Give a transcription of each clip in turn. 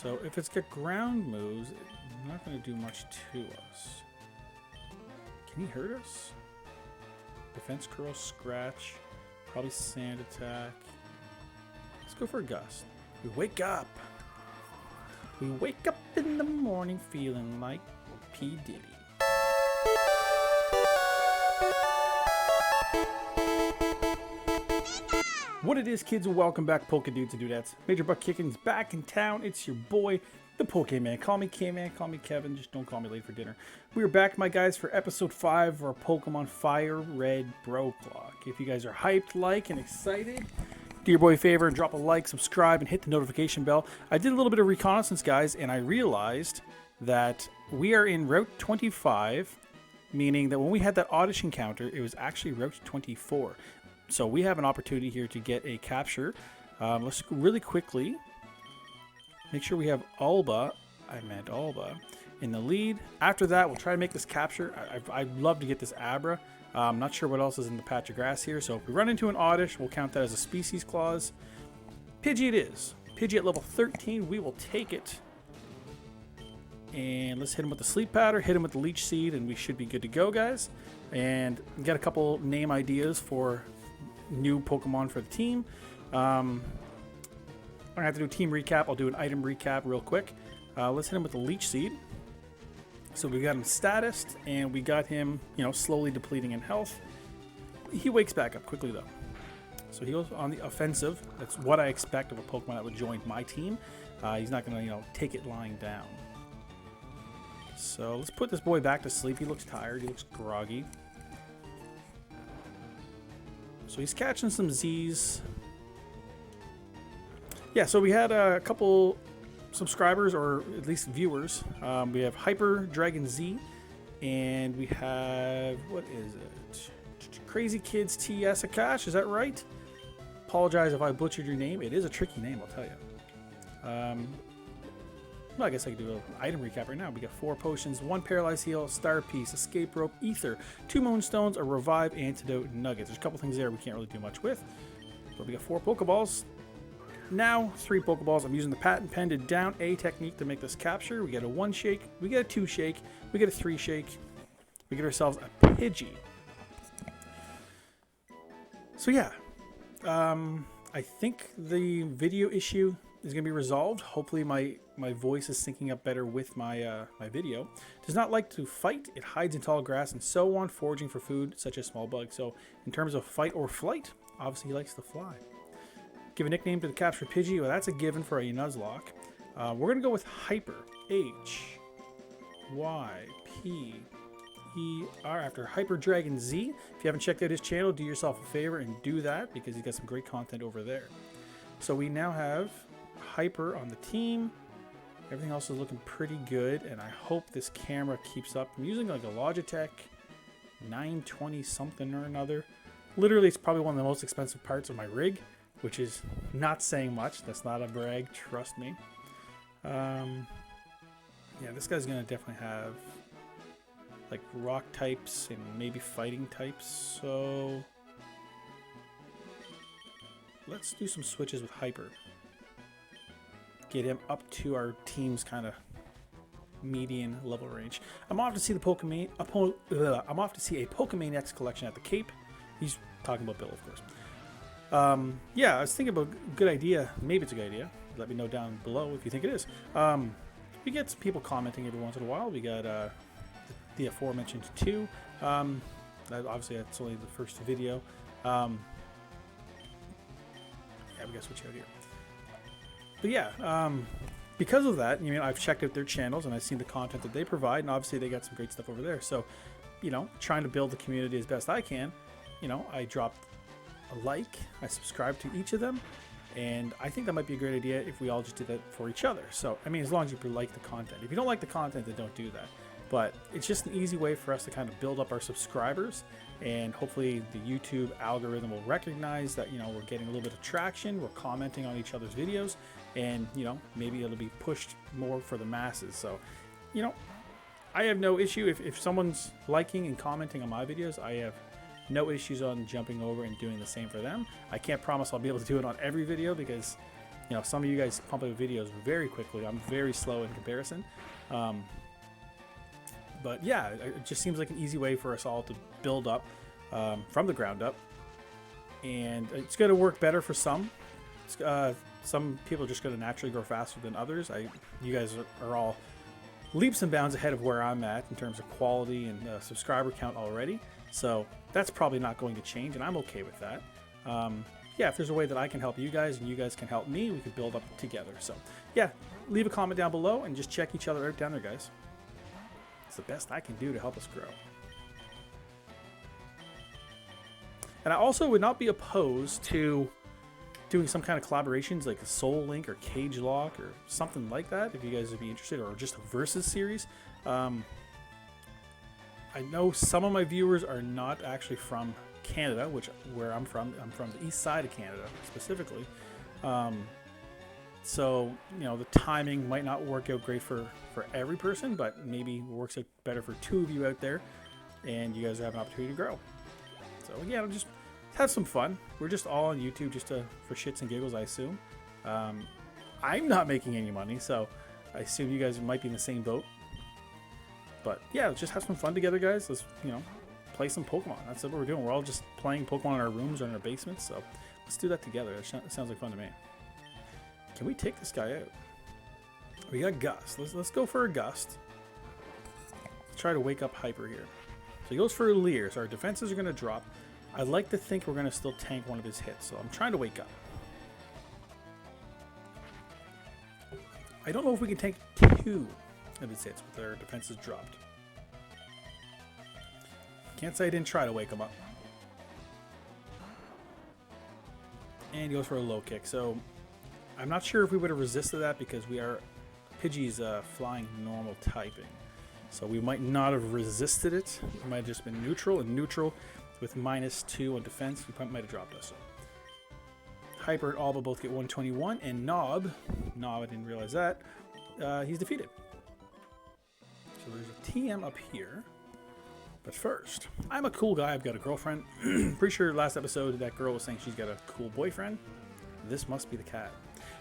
So if it's got ground moves, it's not going to do much to us. Can he hurt us? Defense curl, scratch, probably sand attack. Let's go for a gust. We wake up. We wake up in the morning feeling like P. Diddy. What it is, kids, welcome back, Polka Dudes and Dudettes. Major Buck Kickin's back in town. It's your boy, the Po-KMAN. Call me K-Man, call me Kevin, just don't call me late for dinner. We are back, my guys, for episode 5 of our Pokemon Fire Red Broke-Locke. If you guys are hyped, like, and excited, do your boy a favor and drop a like, subscribe, and hit the notification bell. I did a little bit of reconnaissance, guys, and I realized that we are in Route 25, meaning that when we had that Oddish encounter, it was actually Route 24. So we have an opportunity here to get a capture. Let's really quickly make sure we have Alba in the lead. After that, we'll try to make this capture. I'd love to get this Abra. I'm not sure what else is in the patch of grass here. So if we run into an Oddish, we'll count that as a species clause. Pidgey it is. Pidgey at level 13, we will take it. And let's hit him with the Sleep Powder, hit him with the Leech Seed, and we should be good to go, guys. And get a couple name ideas for new Pokemon for the team. I'm gonna have to do a team recap. I'll do an item recap real quick. Let's hit him with the Leech Seed. So we got him statused, and we got him, slowly depleting in health. He wakes back up quickly though, so he goes on the offensive. That's what I expect of a Pokemon that would join my team. He's not gonna, take it lying down. So let's put this boy back to sleep. He looks tired. He looks groggy. So he's catching some Z's. Yeah, so we had a couple subscribers, or at least viewers. We have Hyper Dragon Z, and we have, what is it? Crazy Kids TS Akash, is that right? Apologize if I butchered your name. It is a tricky name, I'll tell you. Well, I guess I could do an item recap right now. We got 4 potions, 1 paralyzed heal, star piece, escape rope, ether, 2 moonstones, a revive, antidote, nuggets. There's a couple things there we can't really do much with. But we got 4 pokeballs. Now 3 pokeballs. I'm using the patent pended down A technique to make this capture. We get a 1 shake, we get a 2 shake, we get a 3 shake. We get ourselves a Pidgey. So yeah, I think the video issue is going to be resolved. Hopefully my voice is syncing up better with my my video. Does not like to fight. It hides in tall grass and so on, foraging for food such as small bugs. So in terms of fight or flight, obviously he likes to fly. Give a nickname to the captured Pidgey. Well, that's a given for a Nuzlocke. We're going to go with Hyper. H-Y-P-E-R after Hyper Dragon Z. If you haven't checked out his channel, do yourself a favor and do that, because he's got some great content over there. So we now have Hyper on the team. Everything else is looking pretty good, and I hope this camera keeps up. I'm using like a Logitech 920 something or another. Literally, it's probably one of the most expensive parts of my rig, which is not saying much. That's not a brag, trust me. Yeah, this guy's gonna definitely have like rock types and maybe fighting types, so let's do some switches with Hyper. Get him up to our team's kind of median level range. I'm off to see the Po-KMAN. I'm off to see a Po-KMAN X collection at the Cape. He's talking about Bill, of course. Yeah, I was thinking about a good idea. Maybe it's a good idea. Let me know down below if you think it is. We get some people commenting every once in a while. We got the aforementioned 2. Obviously, that's only the first video. Yeah, we got to switch out here. But yeah, because of that, I've checked out their channels and I've seen the content that they provide, and obviously they got some great stuff over there. So, trying to build the community as best I can, I dropped a like, I subscribe to each of them, and I think that might be a great idea if we all just did that for each other. So, as long as you like the content. If you don't like the content, then don't do that. But it's just an easy way for us to kind of build up our subscribers, and hopefully the YouTube algorithm will recognize that, we're getting a little bit of traction, we're commenting on each other's videos, and, maybe it'll be pushed more for the masses. So, I have no issue if someone's liking and commenting on my videos. I have no issues on jumping over and doing the same for them. I can't promise I'll be able to do it on every video because, You know, some of you guys pump out videos very quickly. I'm very slow in comparison. But yeah, it just seems like an easy way for us all to build up from the ground up. And it's going to work better for some. Some people are just going to naturally grow faster than others. You guys are all leaps and bounds ahead of where I'm at in terms of quality and subscriber count already. So that's probably not going to change, and I'm okay with that. Yeah, if there's a way that I can help you guys and you guys can help me, we could build up together. So yeah, leave a comment down below and just check each other out down there, guys. It's the best I can do to help us grow. And I also would not be opposed to doing some kind of collaborations like a Soul Link or Cage Lock or something like that, if you guys would be interested, or just a versus series. I know some of my viewers are not actually from Canada, where I'm from. I'm from the east side of Canada specifically. So, you know, the timing might not work out great for every person, but maybe it works out better for 2 of you out there, and you guys have an opportunity to grow. So yeah, just have some fun. We're just all on YouTube just for shits and giggles, I assume. I'm not making any money, so I assume you guys might be in the same boat. But yeah, let's just have some fun together, guys. Let's, you know, play some Pokemon. That's what we're doing. We're all just playing Pokemon in our rooms or in our basements, so let's do that together. That sounds like fun to me. Can we take this guy out? We got Gust. Let's go for a Gust. Let's try to wake up Hyper here. So he goes for a Leer, so our defenses are going to drop. I'd like to think we're going to still tank one of his hits, so I'm trying to wake up. I don't know if we can tank 2 of his hits with our defenses dropped. Can't say I didn't try to wake him up. And he goes for a low kick, so I'm not sure if we would have resisted that because Pidgey's flying normal typing. So we might not have resisted it. It might have just been neutral, and neutral with -2 on defense, we might have dropped us. So Hyper and Alba both get 121, and Knob, I didn't realize that, he's defeated. So there's a TM up here. But first, I'm a cool guy. I've got a girlfriend. Pretty sure last episode that girl was saying she's got a cool boyfriend. This must be the cat.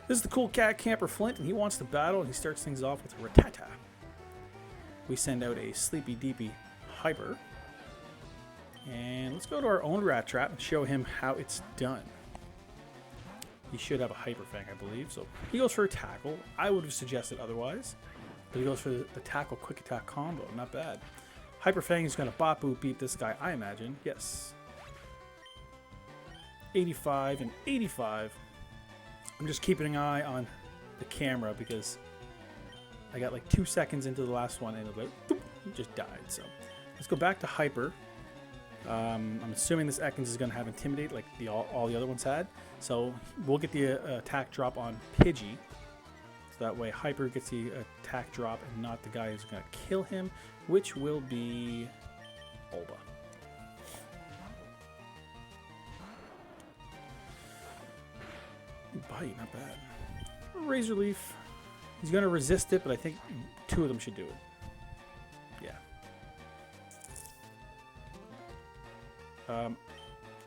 This is the cool cat camper Flint, and he wants to battle, and he starts things off with Rattata. We send out a Sleepy Deepy Hyper. And let's go to our own Rat Trap and show him how it's done. He should have a Hyper Fang, I believe. So he goes for a Tackle. I would have suggested otherwise. But he goes for the Tackle Quick Attack combo. Not bad. Hyper Fang is going to bop boop beat this guy, I imagine. Yes. 85 and 85. I'm just keeping an eye on the camera because I got like 2 seconds into the last one and it like, boop, he just died. So let's go back to Hyper. I'm assuming this Ekans is going to have Intimidate like all the other ones had. So we'll get the attack drop on Pidgey. So that way Hyper gets the attack drop and not the guy who's going to kill him, which will be Olba. Bite, not bad. Razor Leaf. He's going to resist it, but I think 2 of them should do it. Yeah.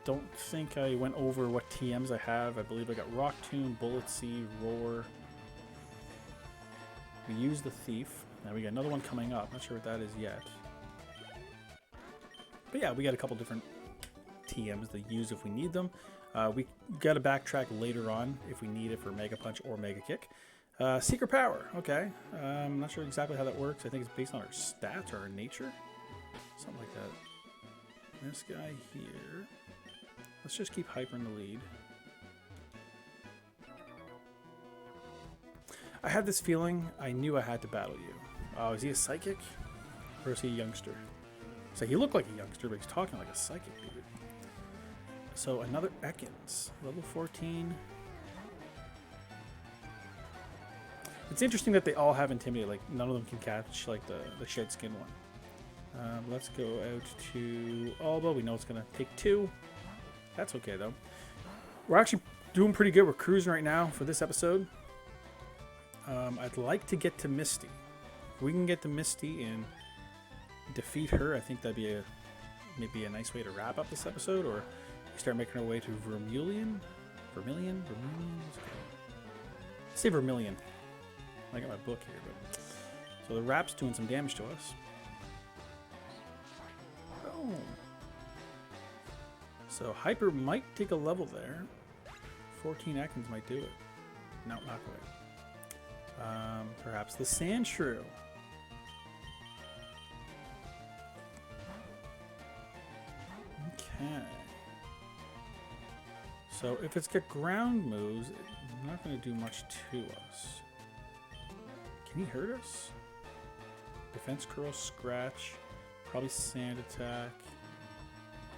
Don't think I went over what TMs I have. I believe I got Rock Tomb, Bullet Seed, Roar. We used the Thief. Now we got another one coming up. Not sure what that is yet. But yeah, we got a couple different TMs to use if we need them. We got to backtrack later on if we need it for Mega Punch or Mega Kick. Secret Power. Okay. I'm not sure exactly how that works. I think it's based on our stats or our nature. Something like that. This guy here. Let's just keep Hyper in the lead. I had this feeling I knew I had to battle you. Oh, is he a psychic? Or is he a youngster? So he looked like a youngster, but he's talking like a psychic dude. So another Ekans. Level 14. It's interesting that they all have Intimidate. Like, none of them can catch, like, the Shed Skin one. Let's go out to Alba. We know it's going to take 2. That's okay, though. We're actually doing pretty good. We're cruising right now for this episode. I'd like to get to Misty. If we can get to Misty and defeat her, I think that'd be maybe a nice way to wrap up this episode. Or we start making our way to Vermilion. Say Vermilion. I got my book here, but so the Rap's doing some damage to us. Boom. So Hyper might take a level there. 14 Ekans might do it. No, not quite. Perhaps the Sand Shrew. Okay. So if it's got ground moves, it's not going to do much to us. Can he hurt us? Defense curl, scratch, probably sand attack.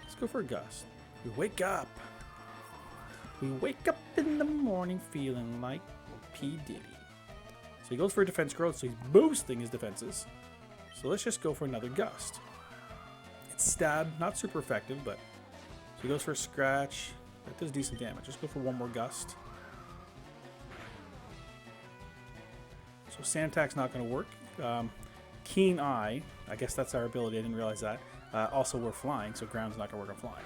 Let's go for a gust. We wake up. We wake up in the morning feeling like P. Diddy. So he goes for a defense growth, so he's boosting his defenses. So let's just go for another gust. It's stab, not super effective, but so he goes for a scratch. That does decent damage. Let's go for one more gust. So sand attack's not going to work. Keen Eye, I guess that's our ability. I didn't realize that. Also, we're flying, so ground's not going to work on flying.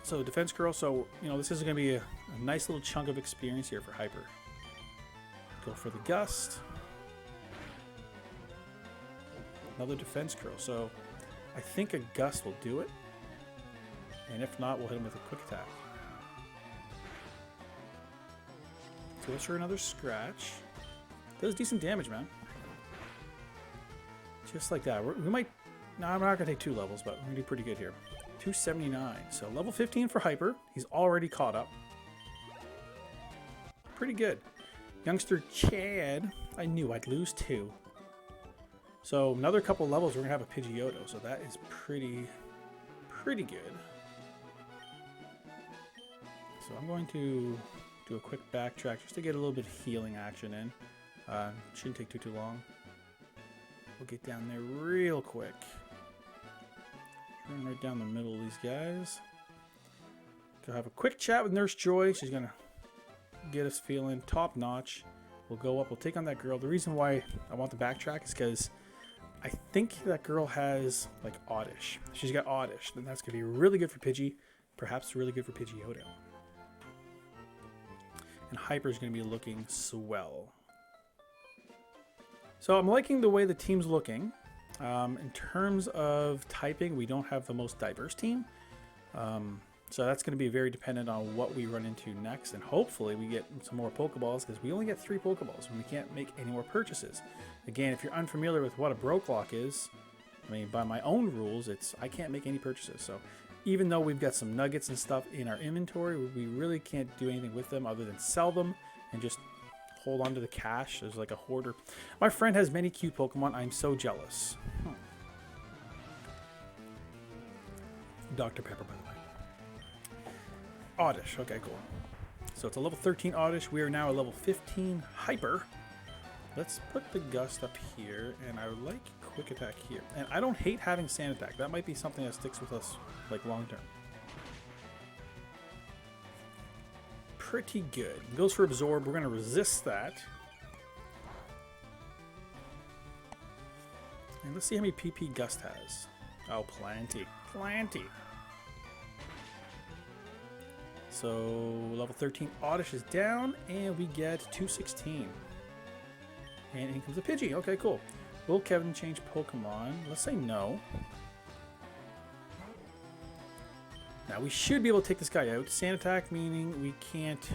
So defense curl. So this is going to be a nice little chunk of experience here for Hyper. Go for the gust. Another defense curl. So I think a gust will do it. And if not, we'll hit him with a quick attack. So let's try another scratch. Does decent damage, man. Just like that. We might... No, I'm not going to take 2 levels, but we're going to do pretty good here. 279. So level 15 for Hyper. He's already caught up. Pretty good. Youngster Chad. I knew I'd lose 2. So another couple levels, we're going to have a Pidgeotto. So that is pretty good. So I'm going to do a quick backtrack just to get a little bit of healing action in. Shouldn't take too long. We'll get down there real quick. Run right down the middle of these guys. Go have a quick chat with Nurse Joy. She's going to get us feeling top notch. We'll go up. We'll take on that girl. The reason why I want to backtrack is because I think that girl has like Oddish. She's got Oddish. Then that's going to be really good for Pidgey. Perhaps really good for Pidgeotto. And Hyper is going to be looking swell. So I'm liking the way the team's looking. In terms of typing, we don't have the most diverse team. So that's going to be very dependent on what we run into next. And hopefully we get some more Pokeballs, because we only get 3 Pokeballs and we can't make any more purchases. Again, if you're unfamiliar with what a Broke-Locke is, I mean, by my own rules, I can't make any purchases. So even though we've got some nuggets and stuff in our inventory, we really can't do anything with them other than sell them and just hold on to the cash as like a hoarder. My friend has many cute Pokemon. I'm so jealous. Dr. Pepper, by the way. Oddish. Okay, cool. So it's a level 13 Oddish. We are now a level 15 Hyper. Let's put the Gust up here, and I would like Quick Attack here. And I don't hate having Sand Attack. That might be something that sticks with us like long term. Pretty good. Goes for Absorb. We're going to resist that. And let's see how many PP Gust has. Oh, plenty. Plenty. So, level 13 Oddish is down, and we get 216. And in comes the Pidgey. Okay, cool. Will Kevin change Pokemon? Let's say no. Now, we should be able to take this guy out. Sand Attack, meaning we can't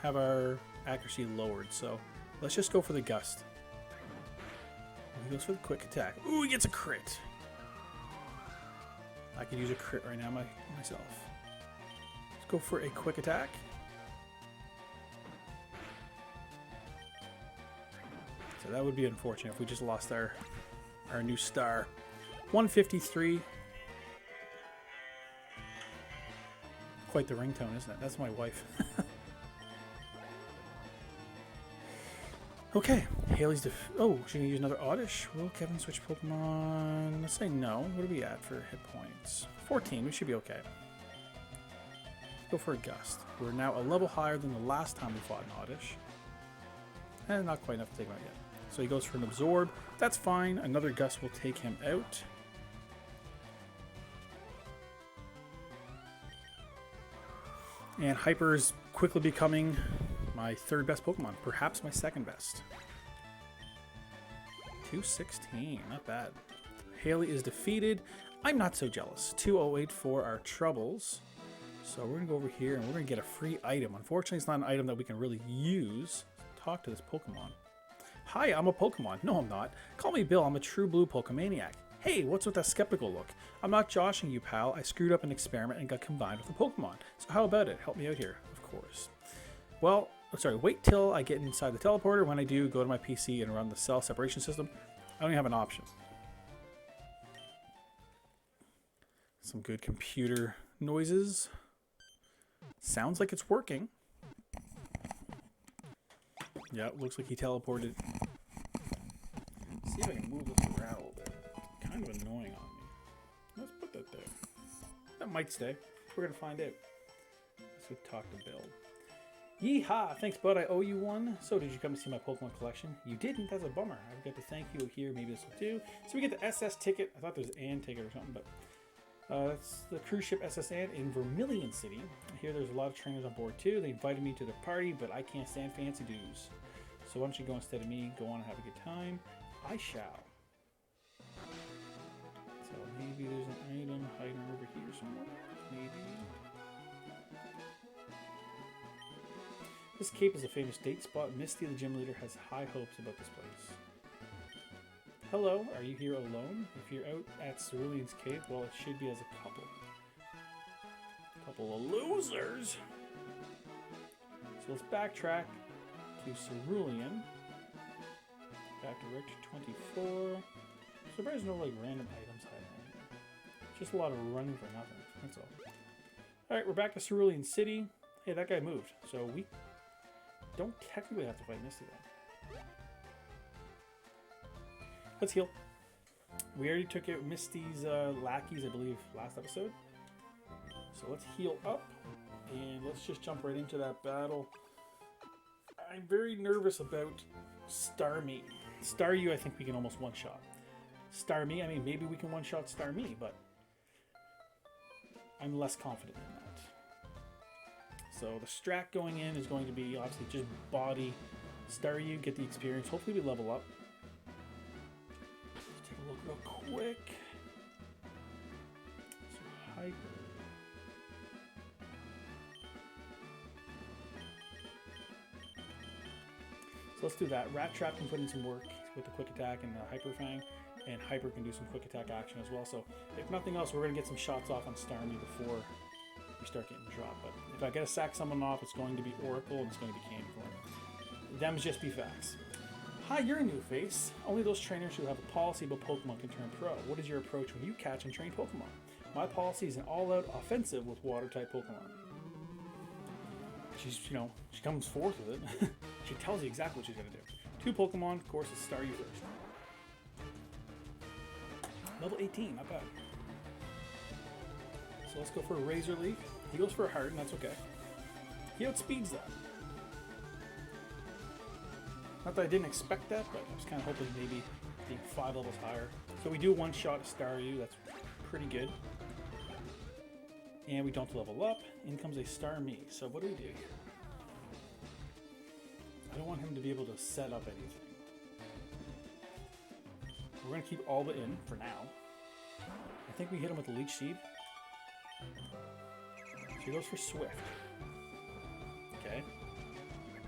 have our accuracy lowered. So, let's just go for the Gust. He goes for the Quick Attack. Ooh, he gets a crit. I could use a crit right now myself. Let's go for a Quick Attack. So that would be unfortunate if we just lost our new star. 153. Quite the ringtone, isn't it? That's my wife. Okay, Haley's oh, she can use another Oddish. Will Kevin switch Pokemon? Let's say no. What are we at for hit points? 14. We should be okay. Go for a Gust. We're now a level higher than the last time we fought an Oddish. And not quite enough to take him out yet. So he goes for an Absorb. That's fine. Another Gust will take him out. And Hyper is quickly becoming My third best Pokemon. Perhaps my second best. 216. Not bad. Haley is defeated. I'm not so jealous. 208 for our troubles. So we're going to go over here and we're going to get a free item. Unfortunately, it's not an item that we can really use. Talk to this Pokemon. Hi, I'm a Pokemon. No, I'm not. Call me Bill. I'm a true blue Pokemaniac. Hey, what's with that skeptical look? I'm not joshing you, pal. I screwed up an experiment and got combined with a Pokemon. So how about it? Help me out here. Of course. Well, sorry, wait till I get inside the teleporter. When I do, go to my PC and run the cell separation system. I don't even have an option. Some good computer noises. Sounds like it's working. Yeah, it looks like he teleported. See if I can move this around a little bit. Kind of annoying on me. Let's put that there. That might stay. We're going to find out. Let's go talk to Bill. Yeehaw! Thanks, bud. I owe you one. So, did you come to see my Pokemon collection? You didn't? That's a bummer. I've got to thank you here. Maybe this will do. So, we get the SS ticket. I thought there was an Ann ticket or something, but that's the cruise ship SS Ann in Vermilion City. I hear there's a lot of trainers on board, too. They invited me to their party, but I can't stand fancy dues. So, why don't you go instead of me? Go on and have a good time. I shall. So, maybe there's an item hiding over here somewhere. Maybe. This cape is a famous date spot. Misty, the gym leader, has high hopes about this place. Hello, are you here alone? If you're out at Cerulean's Cave, well, it should be as a couple. Couple of losers! So let's backtrack to Cerulean. Back to Route 24. Surprised there's no like random items hiding in here. Just a lot of running for nothing. That's all. Alright, we're back to Cerulean City. Hey, that guy moved. So we don't technically have to fight Misty then. Let's heal. We already took out Misty's lackeys, I believe, last episode. So let's heal up. And let's just jump right into that battle. I'm very nervous about Starmie. Staryu, I think we can almost one-shot. Starmie, I mean, maybe we can one-shot Starmie, but I'm less confident in that. So the strat going in is going to be obviously just body Staryu, get the experience. Hopefully we level up. Let's take a look real quick. So Hyper. So let's do that. Rat Trap can put in some work with the quick attack and the Hyper Fang, and Hyper can do some quick attack action as well. So if nothing else, we're going to get some shots off on Starmie before we start getting dropped. But if I get to sack someone off, it's going to be Oracle and it's going to be Candy Corn. Them's just be facts. Hi, you're a new face. Only those trainers who have a policy about Pokemon can turn pro. What is your approach when you catch and train Pokemon? My policy is an all-out offensive with water-type Pokemon. She's, you know, she comes forth with it. She tells you exactly what she's going to do. 2 Pokemon, of course, it's Staryu first. Level 18, not bad. So let's go for a Razor Leaf. He goes for a Heart, and that's okay. He outspeeds that. Not that I didn't expect that, but I was kind of hoping maybe being 5 levels higher. So we do one-shot a Staryu. That's pretty good. And we don't level up. In comes a Starmie. So what do we do here? I don't want him to be able to set up anything. We're going to keep Alba in for now. I think we hit him with the Leech Seed. So he goes for Swift. Okay.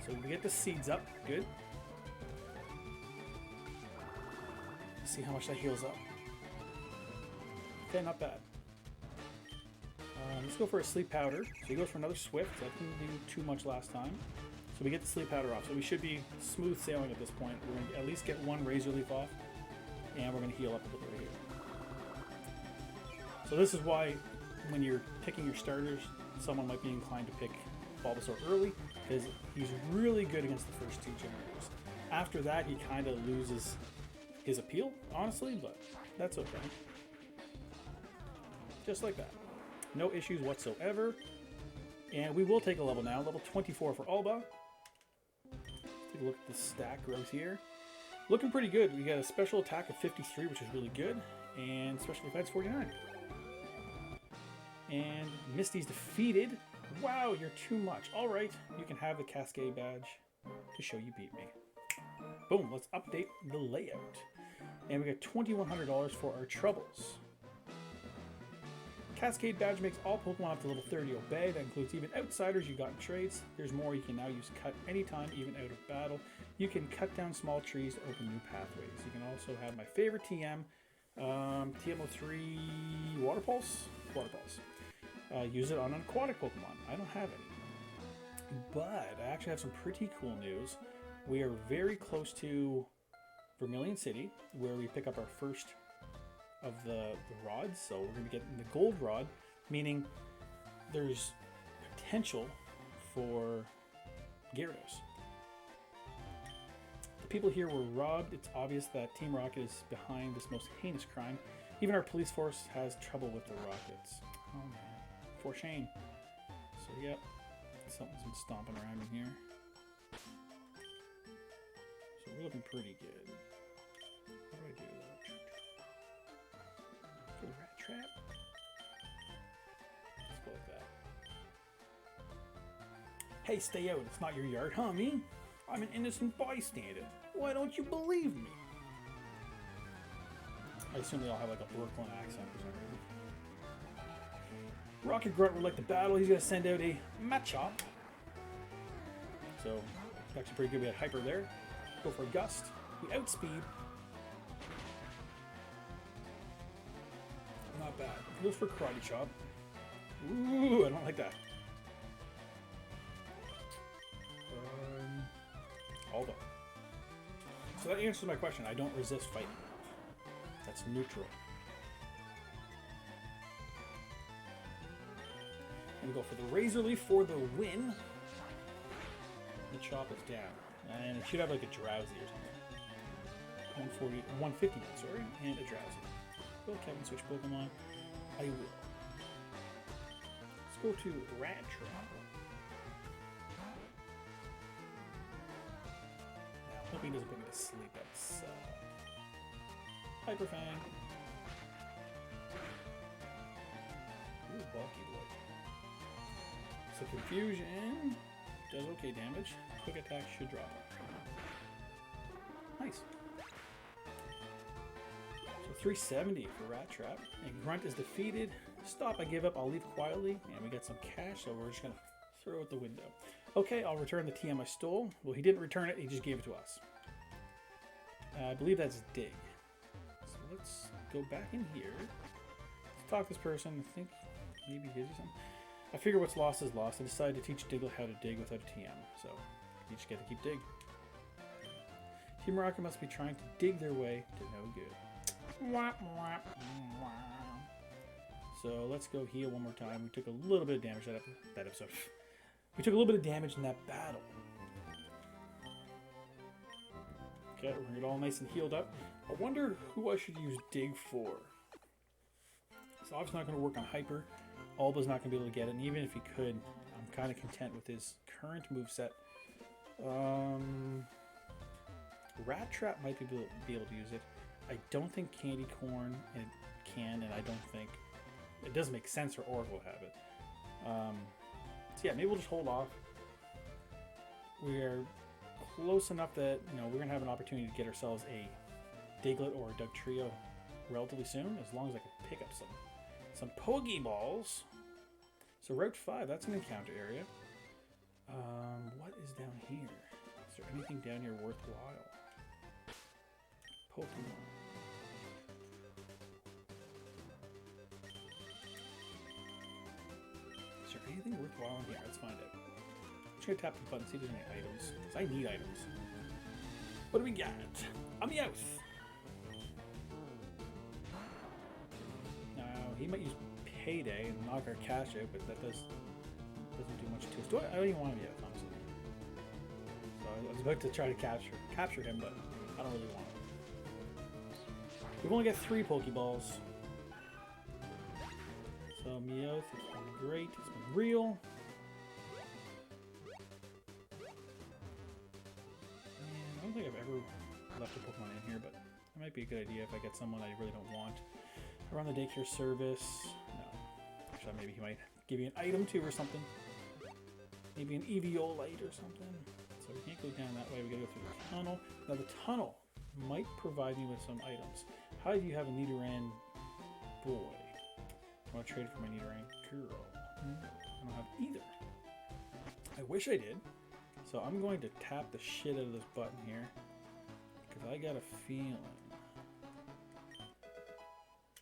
So we get the seeds up. Good. Let's see how much that heals up. Okay, not bad. Let's go for a Sleep Powder. So he goes for another Swift. That didn't do too much last time. So we get the Sleep Powder off. So we should be smooth sailing at this point. We're going to at least get 1 Razor Leaf off. And we're going to heal up a little bit here. So this is why when you're picking your starters, someone might be inclined to pick Bulbasaur early, because he's really good against the first 2 generators. After that, he kind of loses his appeal, honestly, but that's okay. Just like that. No issues whatsoever. And we will take a level now. Level 24 for Alba. Take a look at the stack growth here. Looking pretty good. We got a special attack of 53, which is really good. And special defense 49. And Misty's defeated. Wow, you're too much. All right, you can have the Cascade badge to show you beat me. Boom, let's update the layout. And we got $2,100 for our troubles. Cascade badge makes all Pokemon up to level 30 obey. That includes even outsiders you got in trades. There's more. You can now use cut anytime, even out of battle. You can cut down small trees to open new pathways. You can also have my favorite TM, TM03 Water Pulse. Water Pulse. Use it on an aquatic Pokemon. I don't have any. But I actually have some pretty cool news. We are very close to Vermilion City, where we pick up our first of the rods. So we're going to be getting the gold rod, meaning there's potential for Gyarados. The people here were robbed. It's obvious that Team Rocket is behind this most heinous crime. Even our police force has trouble with the Rockets. Oh man, for shame. So yep, something's been stomping around in here. So we're looking pretty good. How do I do that? Go rat trap. Let's go like that. Hey, stay out. It's not your yard, huh, me? I'm an innocent bystander. Why don't you believe me? I assume they all have like a Brooklyn accent for some reason. Rocket Grunt would like the battle. He's going to send out a Machop. So, it's actually pretty good. We had Hyper there. Go for a Gust. We outspeed. Not bad. Goes for Karate Chop. Ooh, I don't like that. Aldo. So that answers my question. I don't resist fighting. That's neutral. And we go for the Razor Leaf for the win. The Chop is down. And it should have like a Drowsy or something. 140, 150, sorry, and a Drowsy. Will Kevin switch Pokemon? I will. Let's go to Rat Trap. Now, hoping he doesn't put me to sleep. That's Hyper Fang. Ooh, bulky boy. So Confusion does okay damage. Quick Attack should drop it. Nice. 370 for Rat Trap. And Grunt is defeated. Stop, I give up, I'll leave quietly. And we got some cash, so we're just going to throw it out the window. Okay, I'll return the TM I stole. Well, he didn't return it, he just gave it to us. I believe that's Dig. So let's go back in here. Let's talk to this person. I think maybe his or something. I figure what's lost is lost. I decided to teach Diglett how to dig without a TM. So you just get to keep Dig. Team Rocket must be trying to dig their way to no good. So let's go heal one more time. We took a little bit of damage that episode. We took a little bit of damage in that battle. Okay, we're gonna get all nice and healed up. I wonder who I should use Dig for. So obviously not gonna work on Hyper. Alba's not gonna be able to get it, and even if he could, I'm kind of content with his current moveset. Rat Trap might be able to use it. I don't think Candy Corn can, and I don't think it doesn't make sense for Oracle to have it. So yeah, maybe we'll just hold off. We're close enough that we're gonna have an opportunity to get ourselves a Diglett or a Dugtrio relatively soon, as long as I can pick up some Pokeballs. So Route 5, that's an encounter area. What is down here? Is there anything down here worthwhile? Pokemon. Is there anything worthwhile in here? Let's find out. I'm just gonna tap the button, see if there's any items. Because I need items. What do we got? A Meowth. Now, he might use Payday and knock our cash out, but that doesn't do much to us. I don't even want him yet, honestly. So I was about to try to capture him, but I don't really want him. We've only got 3 Pokeballs. So Meowth, it's been great, it's been real. And I don't think I've ever left a Pokemon in here, but it might be a good idea if I get someone I really don't want. Around the daycare service. No. Actually, maybe he might give you an item too or something. Maybe an Eviolite or something. So we can't go down that way. We gotta go through the tunnel. Now the tunnel might provide me with some items. How do you have a Nidoran boy? I want to trade for my Nidoran girl. I don't have either. I wish I did. So I'm going to tap the shit out of this button here. Because I got a feeling.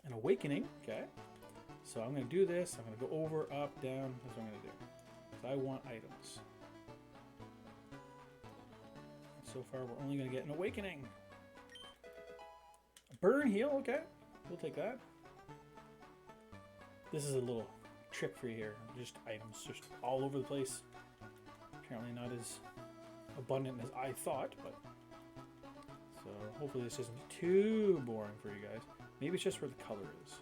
An awakening, okay. So I'm going to do this. I'm going to go over, up, down. That's what I'm going to do. So I want items. And so far we're only going to get an awakening. A burn heal, okay. We'll take that. This is a little trick for you here. Just items just all over the place. Apparently not as abundant as I thought, but so hopefully this isn't too boring for you guys. Maybe it's just where the color is.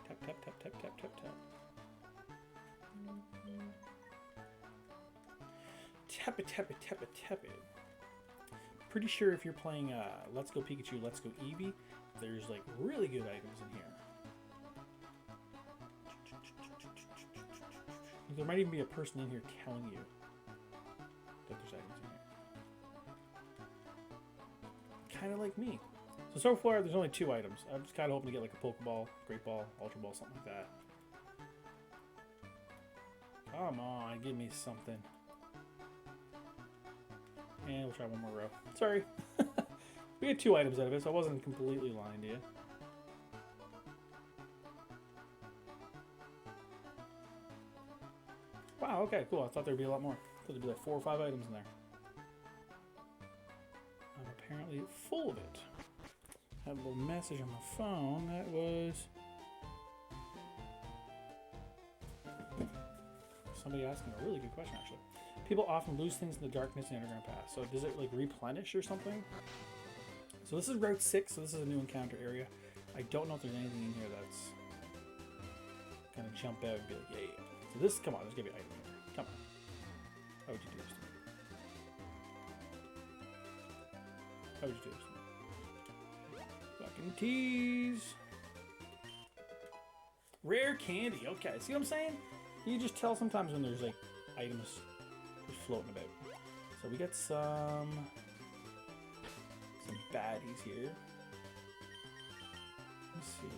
Tap, tap, tap, tap, tap, tap, tap. Tap it, tap it, tap it, tap it. Pretty sure if you're playing Let's Go Pikachu, Let's Go Eevee, there's like really good items in here. There might even be a person in here telling you that there's items in here. Kind of like me. So far, there's only 2 items. I'm just kind of hoping to get like a Pokeball, Great Ball, Ultra Ball, something like that. Come on, give me something. And we'll try one more row. Sorry. We had 2 items out of it, so I wasn't completely lying to you. Wow, okay, cool. I thought there'd be a lot more. I thought there'd be like 4 or 5 items in there. I'm apparently full of it. I had a little message on my phone that was somebody asking a really good question, actually. People often lose things in the darkness and underground path. So does it like replenish or something? So this is Route 6, so this is a new encounter area. I don't know if there's anything in here that's gonna jump out and be like, yeah. So this, come on, there's gonna be an item in there. Come on. How would you do this to me? How would you do this to me? Fucking tease. Rare candy. Okay, see what I'm saying? You just tell sometimes when there's like items just floating about. So we got some baddies here. Let's see.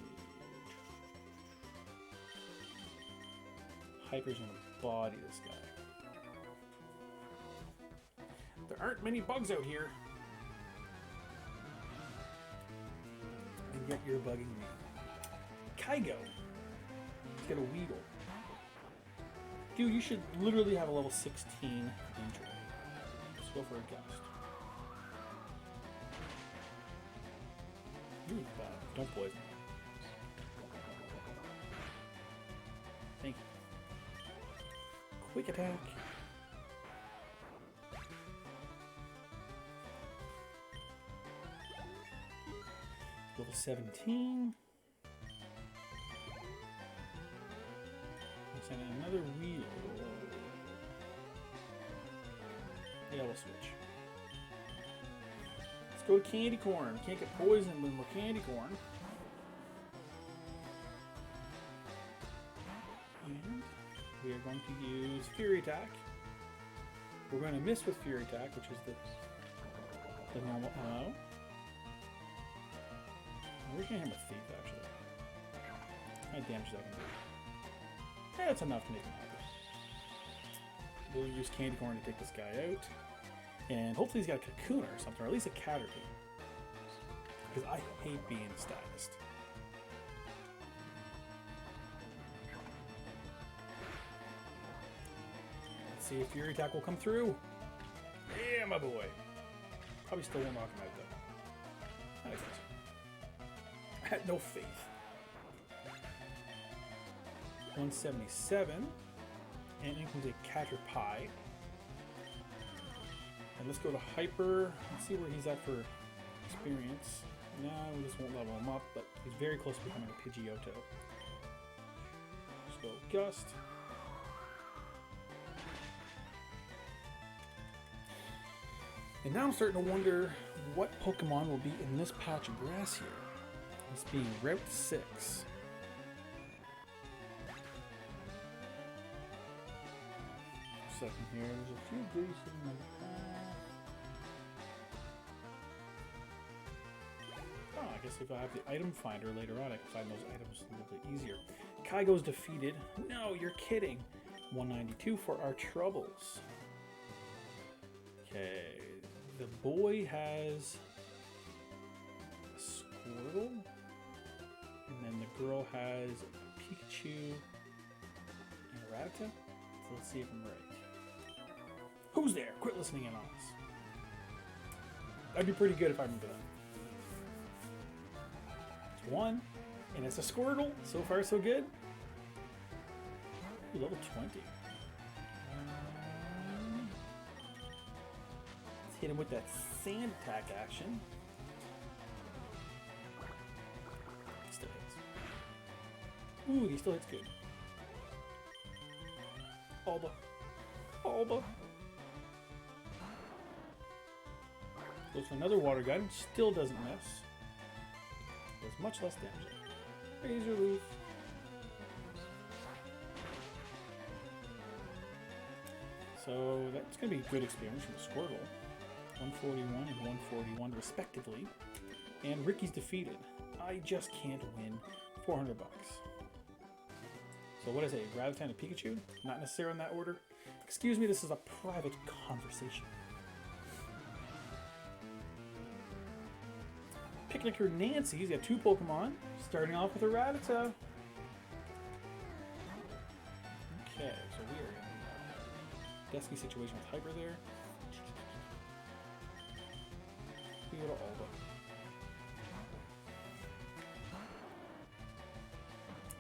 Hyper's gonna body this guy. There aren't many bugs out here. And yet you're bugging me. Kygo. Let's get a Weedle. Dude, you should literally have a level 16 danger. Let's go for a Gust. Ooh, don't poison. Thank you. Quick attack. Level 17. Let's send in another wheel. Yeah, we'll switch. Let's go to candy corn. Can't get poisoned with more candy corn. And we are going to use Fury Attack. We're going to miss with Fury Attack, which is the normal MO. We're going to hit him with Thief, actually. How much damage that can do? Yeah, that's enough to make him happy. We'll use Candy Corn to take this guy out. And hopefully he's got a Kakuna or something, or at least a Caterpie. Because I hate being a statist. Let's see if Fury Attack will come through. Yeah, my boy. Probably still won't knock him out, though. I guess. I had no faith. 177. And in comes a Caterpie. And let's go to Hyper. Let's see where he's at for experience. No, we just won't level him up, but he's very close to becoming a Pidgeotto. Let's go Gust. And now I'm starting to wonder what Pokemon will be in this patch of grass here. This being Route 6. here. There's a few goodies sitting on the path. Oh, I guess if I have the item finder later on, I can find those items a little bit easier. Kaigo's defeated. No, you're kidding. 192 for our troubles. Okay, the boy has a Squirtle, and then the girl has a Pikachu and a Rattata. So let's see if I'm right. Who's there? Quit listening in on us. That'd be pretty good if I remember that. It's 1, and it's a Squirtle. So far, so good. Ooh, level 20. Let's hit him with that sand attack action. Still hits. Ooh, he still hits good. Alba. Alba. Goes for another water gun. Still doesn't miss. Does much less damage. Razor Leaf. So that's going to be a good experience from the Squirtle. 141 and 141 respectively. And Ricky's defeated. I just can't win. 400 bucks. So what is it? Rattata and Pikachu? Not necessarily in that order. Excuse me, this is a private conversation. Picnicker Nancy's got 2 Pokemon. Starting off with a Rattata. Okay, so we are in a desky situation with Hyper there. We go to Alba.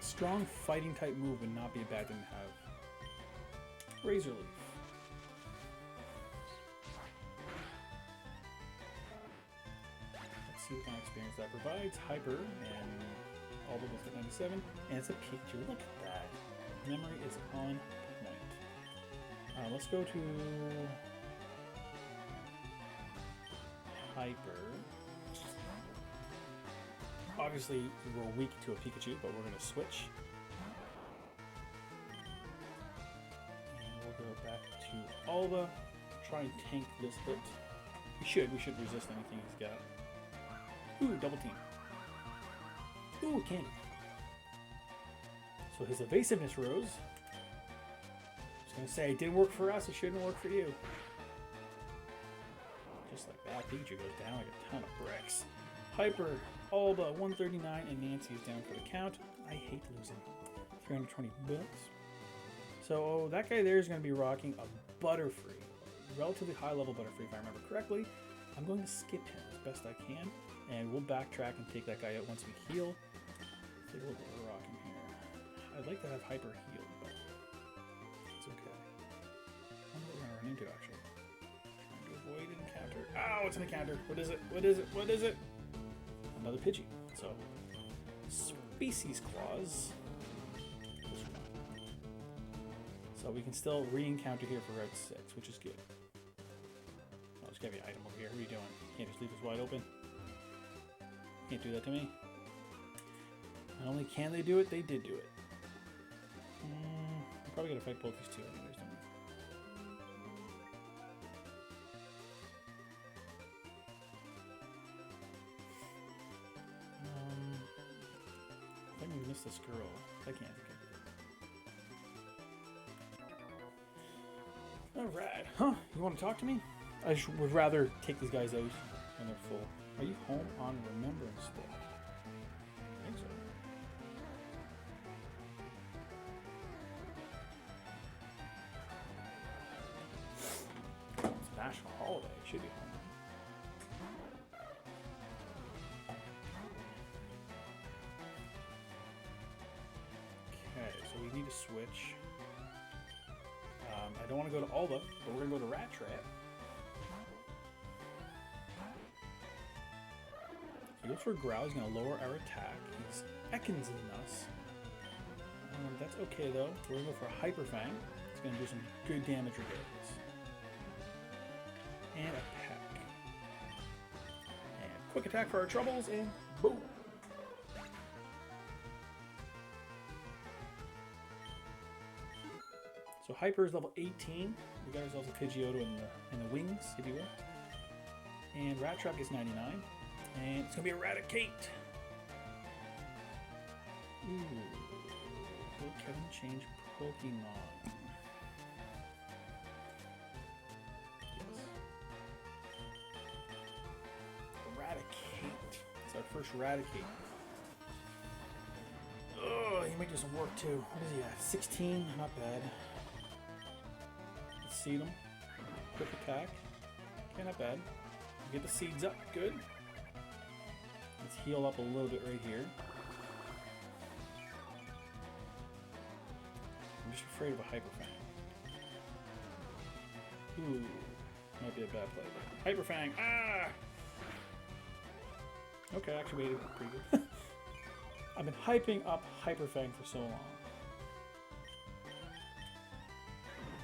Strong fighting type move would not be a bad thing to have. Razor Leaf. Let's see what kind of experience that provides. Hyper and Alba goes to 97. And it's a Pikachu. Look at that. Memory is on point. Let's go to Hyper. Obviously, we're weak to a Pikachu, but we're going to switch. And we'll go back to Alba. Try and tank this hit. We should resist anything he's got. Ooh, double team. Ooh, candy. So his evasiveness rose. I was going to say, it didn't work for us, it shouldn't work for you. Just like that, Pikachu goes down like a ton of bricks. Hyper, Alba, 139, and Nancy is down for the count. I hate losing. 320 bucks. So that guy there is going to be rocking a Butterfree. Relatively high level Butterfree if I remember correctly. I'm going to skip him as best I can. And we'll backtrack and take that guy out once we heal. Let's take a look at what we're rocking here. I'd like to have Hyper heal, but it's okay. I wonder what we're going to run into actually. Trying to avoid an encounter. Oh, it's an encounter. What is it? What is it? What is it? Another Pidgey. So, Species Clause. So we can still re-encounter here for Route 6, which is good. I'll just give you an item over here. What are you doing? Can't just leave this wide open. Can't do that to me. Not only can they do it, they did do it. I'm probably gonna fight both these two anyways, don't we? I think we missed this girl. I can't think of it. Alright. Huh? You want to talk to me? I would rather take these guys out when they're full. Are you home on Remembrance Day? I think so. It's National Holiday. It should be home. Okay, so we need to switch. I don't want to go to Alba, but we're going to go to Rat Trap. He goes for Growl. He's going to lower our attack. He's Ekans in us. That's okay, though. We're going to go for a Hyper Fang. It's going to do some good damage regardless. And a Peck. And quick attack for our troubles, and boom! So Hyper is level 18. We got ourselves a Pidgeotto in the wings, if you will. And Rat Trap is 99. And it's going to be Eradicate. Ooh. Will Kevin change Pokemon? Yes. Eradicate. It's our first Eradicate. Oh, he might do some work too. What is he at? 16? Not bad. Let's seed him. Quick attack. Okay, not bad. Get the seeds up. Good. Let's heal up a little bit right here. I'm just afraid of a Hyper Fang. Ooh. Might be a bad play. Hyper Fang! Ah! Okay, actually made it pretty good. I've been hyping up Hyper Fang for so long.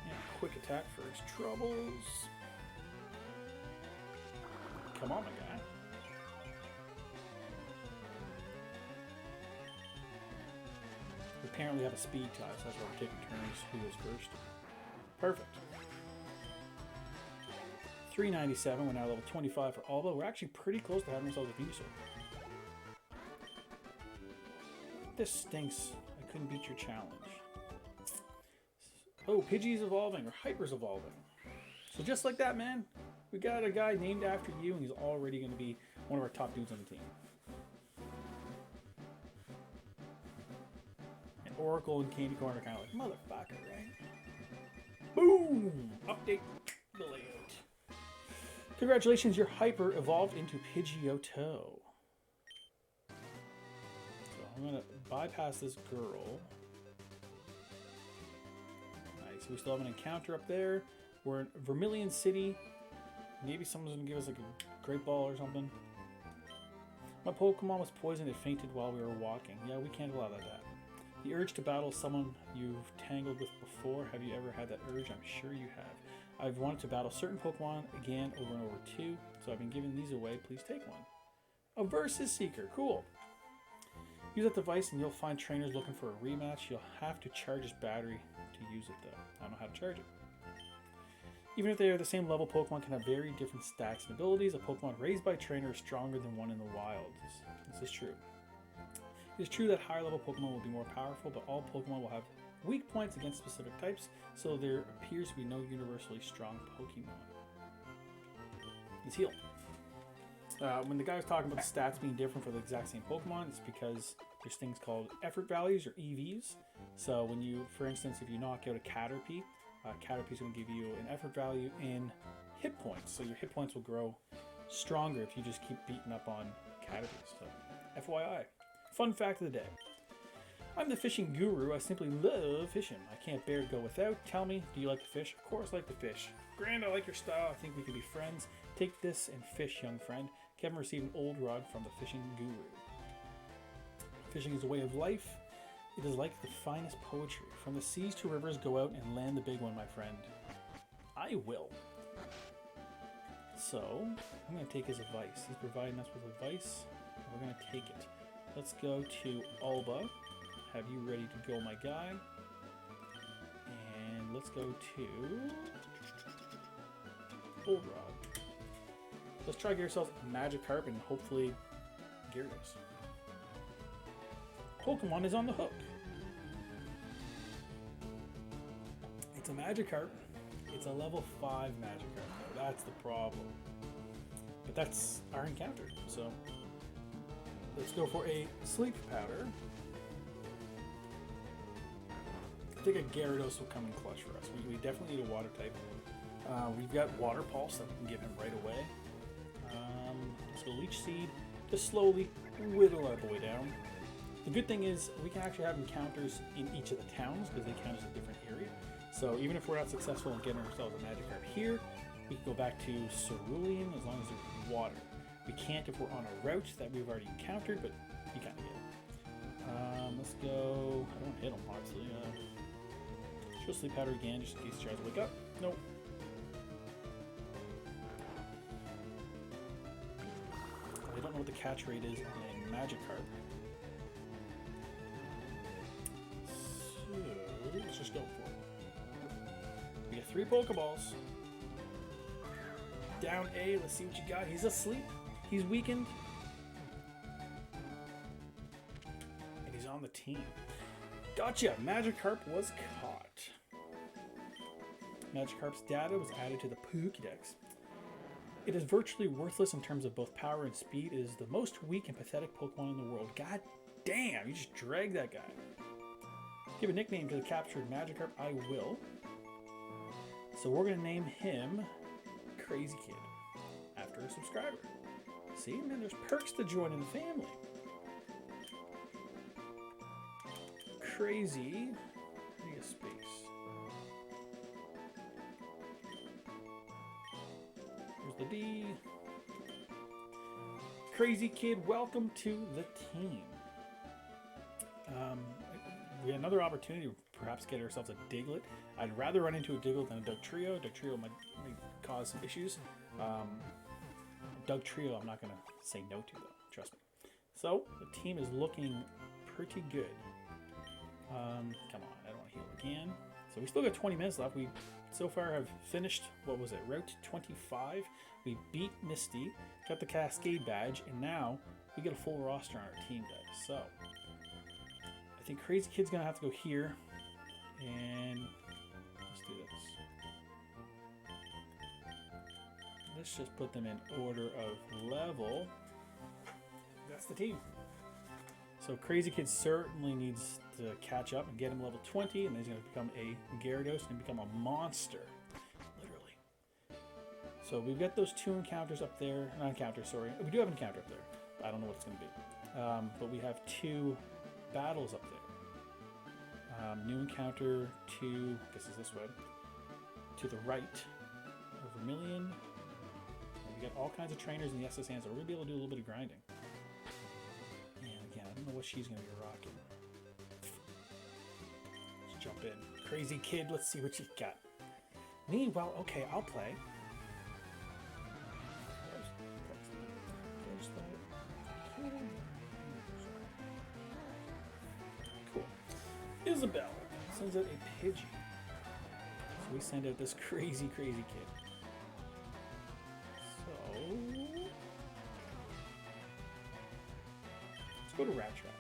And quick attack for his troubles. Come on, my guy. We apparently have a speed tie, so that's why we're taking turns. Who goes first? Perfect. 397. We're now level 25 for Alba. We're actually pretty close to having ourselves a Venusaur. This stinks. I couldn't beat your challenge. Oh, Pidgey's evolving, or Hyper's evolving. So just like that, man, we got a guy named after you, and he's already going to be one of our top dudes on the team. And Oracle and Candy Corn are kind of like, motherfucker, right? Boom! Update the layout. Congratulations, your Hyper evolved into Pidgeotto. I'm going to bypass this girl. Nice. We still have an encounter up there. We're in Vermilion City. Maybe someone's going to give us like a Great Ball or something. My Pokemon was poisoned. It fainted while we were walking. Yeah, we can't allow that. The urge to battle someone you've tangled with before. Have you ever had that urge? I'm sure you have. I've wanted to battle certain Pokemon again over and over too. So I've been giving these away. Please take one. A Versus Seeker. Cool. Use that device and you'll find trainers looking for a rematch. You'll have to charge his battery to use it though. I don't know how to charge it. Even if they are the same level, Pokemon can have very different stats and abilities. A Pokemon raised by a trainer is stronger than one in the wild. This is true. It is true that higher level Pokemon will be more powerful, but all Pokemon will have weak points against specific types, so there appears to be no universally strong Pokemon. Let's heal. When the guy was talking about the stats being different for the exact same Pokemon, it's because there's things called effort values or EVs. So when you, for instance, if you knock out a Caterpie, Caterpie's going to give you an effort value in hit points. So your hit points will grow stronger if you just keep beating up on Caterpies. So FYI. Fun fact of the day. I'm the fishing guru. I simply love fishing. I can't bear to go without. Tell me, do you like to fish? Of course I like to fish. Grand, I like your style. I think we can be friends. Take this and fish, young friend. Kevin received an old rod from the fishing guru. Fishing is a way of life. It is like the finest poetry. From the seas to rivers, go out and land the big one, my friend. I will. So, I'm going to take his advice. He's providing us with advice. We're going to take it. Let's go to Alba. Have you ready to go, my guy? And let's go to Old Rod. Let's try to get ourselves a Magikarp and hopefully Gyarados. Pokemon is on the hook. It's a Magikarp. It's a level 5 Magikarp. That's the problem. But that's our encounter. So let's go for a Sleep Powder. I think a Gyarados will come in clutch for us. We definitely need a water type. We've got Water Pulse that we can give him right away. Let's go Leech Seed to slowly whittle our boy down. The good thing is we can actually have encounters in each of the towns because they count as a different area. So even if we're not successful in getting ourselves a Magikarp here, we can go back to Cerulean as long as there's water. We can't if we're on a route that we've already encountered, but you kind of get it. Let's go. I don't want to hit him, honestly. Let's go Sleep Powder again just in case he tries to wake up. Nope. I don't know what the catch rate is on a Magikarp. So let's just go for it. 3 Pokeballs. Down A, let's see what you got. He's asleep. He's weakened. And he's on the team. Gotcha! Magikarp was caught. Magikarp's data was added to the Pokédex. It is virtually worthless in terms of both power and speed. It is the most weak and pathetic Pokemon in the world. God damn, you just dragged that guy. Give a nickname to the captured Magikarp. I will. So we're going to name him Crazy Kid, after a subscriber. See, man, there's perks to joining the family. Crazy. I need a space. Here's the D. Crazy Kid, welcome to the team. We had another opportunity to perhaps get ourselves a Diglett. I'd rather run into a Diglett than a Dugtrio. Dugtrio might cause some issues. Dugtrio, I'm not going to say no to, though. Trust me. So, the team is looking pretty good. Come on, I don't want to heal again. So, we still got 20 minutes left. We, so far, have finished, what was it, Route 25. We beat Misty, got the Cascade Badge, and now we get a full roster on our team, guys. So, I think Crazy Kid's going to have to go here. And let's do this. Let's just put them in order of level. That's the team. So Crazy Kid certainly needs to catch up and get him level 20, and then he's going to become a Gyarados and become a monster. Literally. So we've got those 2 encounters up there. Not encounters, sorry. We do have an encounter up there. I don't know what it's going to be. But we have 2 battles up there. New encounter to, I guess it's this way, to the right of Vermilion. We got all kinds of trainers in the SS hands, so we're going to be able to do a little bit of grinding. And again, I don't know what she's going to be rocking. Let's jump in. Crazy Kid, let's see what you got. Me? Well, okay, I'll play. Cool. Isabel sends out a Pidgey. So we send out this crazy kid. So let's go to Rat Trap.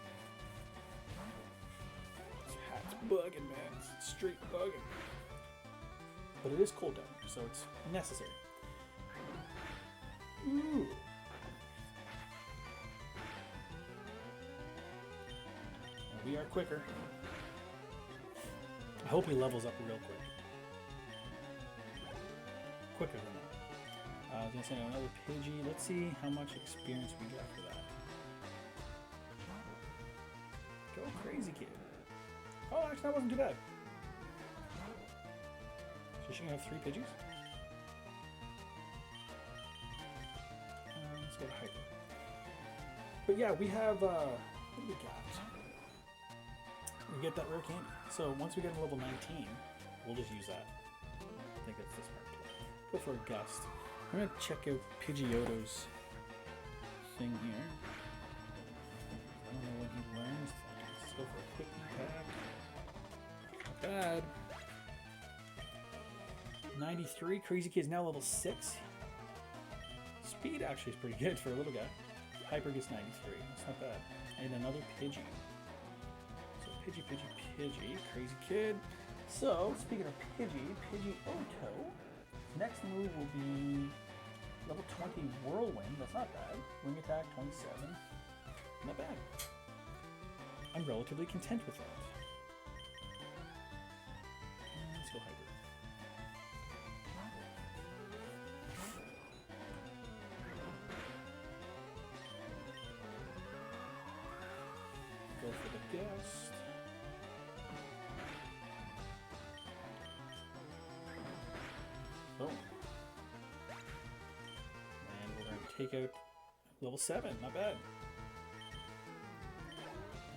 This hat's bugging, man. It's straight bugging. But it is cold down here, so it's necessary. Ooh. And we are quicker. I hope he levels up real quick. Quicker than that. I was going to send out another Pidgey. Let's see how much experience we get for that. Go Crazy Kid. Oh, actually, that wasn't too bad. So she can have 3 Pidgeys? Let's go to Hyper. But yeah, we have, what do we got? We get that rare candy. So once we get to level 19, we'll just use that. I think that's the smart play. Go for a Gust. I'm going to check out Pidgeotto's thing here. I don't know when he learns things. Let's go for a quick pack. Not bad. 93. Crazy Kid's now level 6. Speed actually is pretty good for a little guy. Hyper gets 93. That's not bad. And another Pidgey. Pidgey, Crazy Kid. So, speaking of Pidgeotto, next move will be level 20 Whirlwind. That's not bad. Wing attack 27. Not bad. I'm relatively content with that. Let's go Hyper. Go for the Gust. Oh. And we're going to take out level 7. Not bad.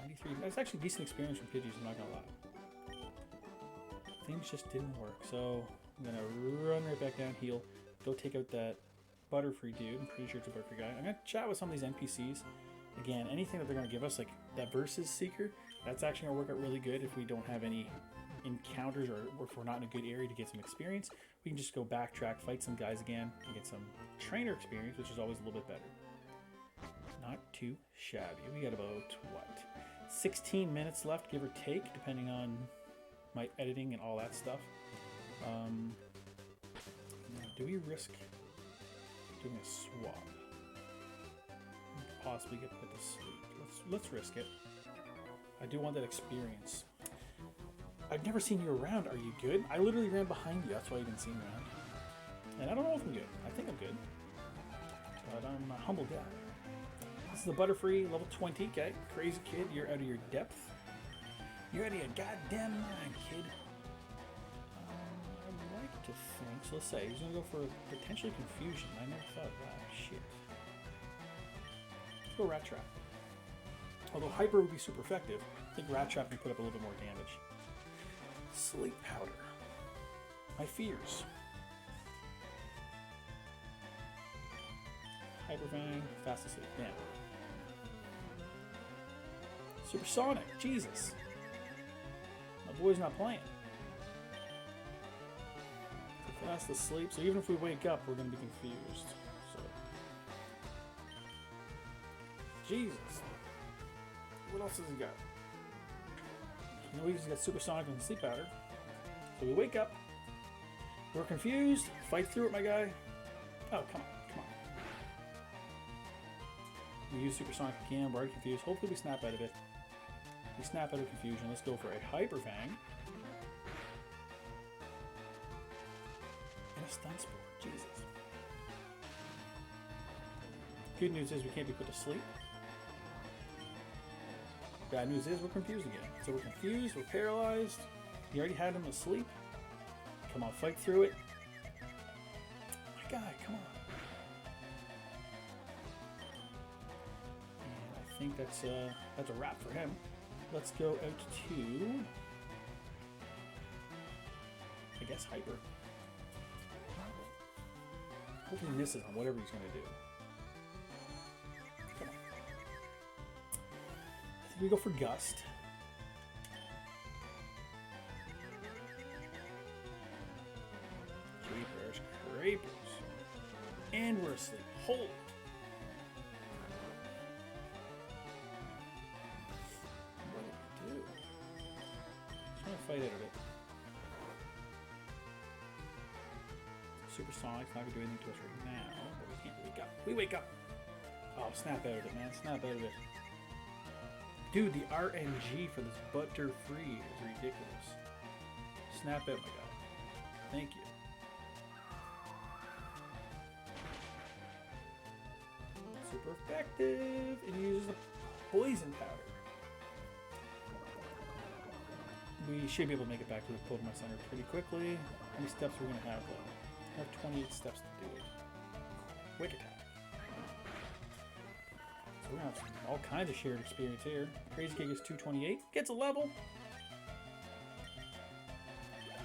93. That's actually decent experience from Pidgeys, I'm not going to lie. Things just didn't work. So I'm going to run right back down, heal, go take out that Butterfree dude. I'm pretty sure it's a Butterfree guy. I'm going to chat with some of these NPCs. Again, anything that they're going to give us, like that Versus Seeker, that's actually going to work out really good if we don't have any encounters or if we're not in a good area to get some experience, we can just go backtrack, fight some guys again, and get some trainer experience, which is always a little bit better. Not too shabby. We got about, what, 16 minutes left, give or take, depending on my editing and all that stuff. Do we risk doing a swap? Possibly get put to sleep. Let's risk it. I do want that experience. I've never seen you around. Are you good? I literally ran behind you. That's why you didn't see me around. And I don't know if I'm good. I think I'm good. But I'm a humble guy. This is the Butterfree, level 20. Okay, crazy kid. You're out of your depth. You're out of your goddamn mind, kid. I'd like to think. So let's say he's going to go for potentially confusion. I never thought of that. Shit. Let's go Rat Trap. Although Hyper would be super effective, I think Rat Trap can put up a little bit more damage. Sleep Powder. My fears. Hyper Fang, fast asleep. Damn. Supersonic. Jesus. My boy's not playing. Fast asleep. So even if we wake up, we're going to be confused. So. Jesus. What else has he got? You know, he's got Supersonic and Sleep Powder. So we wake up. We're confused. Fight through it, my guy. Oh, come on. Come on. We use Supersonic again. We're already confused. Hopefully we snap out of it. We snap out of confusion. Let's go for a Hyper Fang. And a Stun Spore. Jesus. Good news is we can't be put to sleep. Bad news is we're confused again. So we're confused, we're paralyzed. You already had him asleep. Come on, fight through it. My guy, come on. And I think that's a wrap for him. Let's go out to, I guess, Hyper. Hopefully he misses on whatever he's going to do. We go for Gust. Creepers. And we're asleep. Hold it. What do we do? Just trying to fight out of it. Supersonic's not going to do anything to us right now, but we can't wake up. We wake up! Oh, snap out of it, man. Snap out of it. Dude, the RNG for this Butterfree is ridiculous. Snap out, my guy. Thank you. Super effective. It uses a poison powder. We should be able to make it back to the Pokemon Center pretty quickly. How many steps are we going to have left? We have 28 steps to do it. Quick attack. So we're going to have all kinds of shared experience here. Crazy Kick is 228. Gets a level.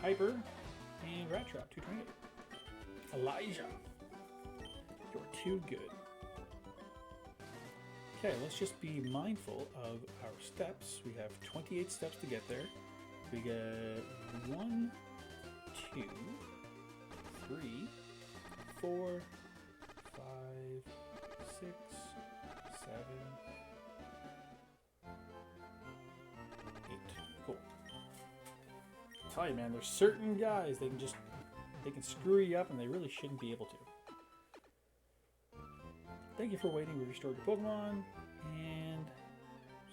Hyper. And Rat Trap, 228. Elijah. You're too good. Okay, let's just be mindful of our steps. We have 28 steps to get there. We get 1, 2, 3, 4, 5, 6, 7, 8. Cool. I'll tell you, man, there's certain guys they can screw you up and they really shouldn't be able to. Thank you for waiting. We restored your Pokemon and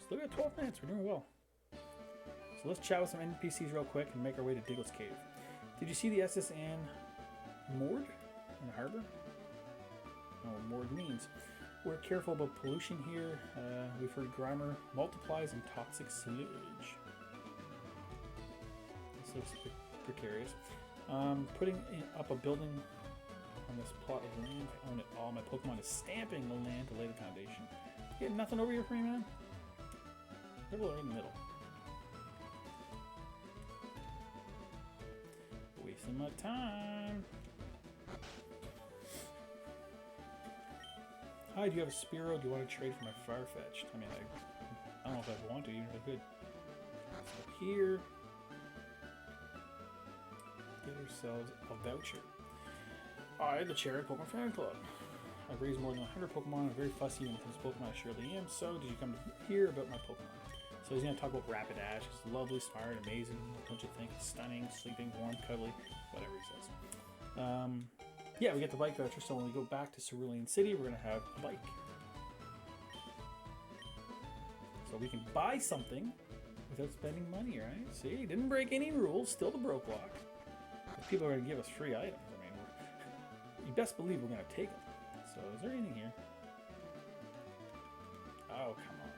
still got 12 minutes. We're doing well. So let's chat with some NPCs real quick and make our way to Diggle's Cave. Did you see the SSN moored in the harbor? No, moored means. We're careful about pollution here. We've heard Grimer multiplies in toxic sludge. This looks a bit precarious. Putting up a building on this plot of land. I own it all. My Pokemon is stamping the land to lay the foundation. You got nothing over here for me, man? They're right in the middle. Wasting my time. Hi, do you have a Spearow? Do you want to trade for my Farfetch'd? I mean, I don't know if I want to, even if I could. So here. ourselves a voucher. I, the chair of Pokemon Fan Club. I've raised more than 100 Pokemon. I'm very fussy when it comes to Pokemon. I surely am. So, did you come to hear about my Pokemon? So he's going to talk about Rapidash. It's lovely, smart, amazing. Don't you think? It's stunning, sleeping, warm, cuddly, whatever he says. Yeah, we get the bike voucher. So when we go back to Cerulean City, we're going to have a bike. So we can buy something without spending money, right? See, didn't break any rules. Still the Broke-Locke. If people are going to give us free items, I mean, you best believe we're going to take them. So is there anything here? Oh, come on.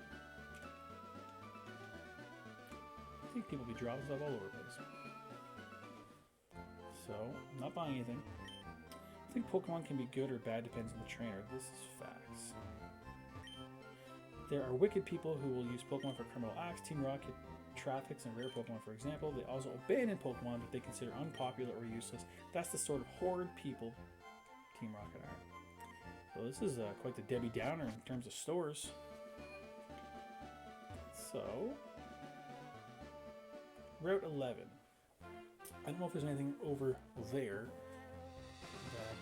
I think people be dropping stuff all over the place. So, I'm not buying anything. I think Pokemon can be good or bad, depends on the trainer. This is facts. There are wicked people who will use Pokemon for criminal acts. Team Rocket traffics and rare Pokemon, for example. They also abandon Pokemon that they consider unpopular or useless. That's the sort of horrid people Team Rocket are. So this is quite the Debbie Downer in terms of stores. So, Route 11. I don't know if there's anything over there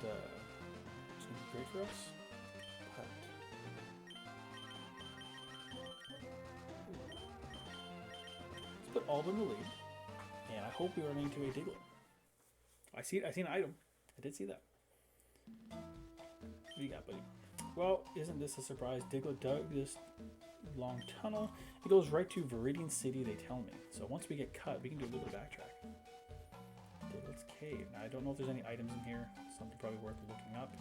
that is going to be great for us. But let's put Alba in the lead, and I hope we run into a Diglett. I see an item. I did see that. What do you got, buddy? Well, isn't this a surprise? Diglett dug this long tunnel. It goes right to Viridian City, they tell me. So once we get cut, we can do a little bit of backtrack. Diglett's cave. Now, I don't know if there's any items in here. Something probably worth looking up.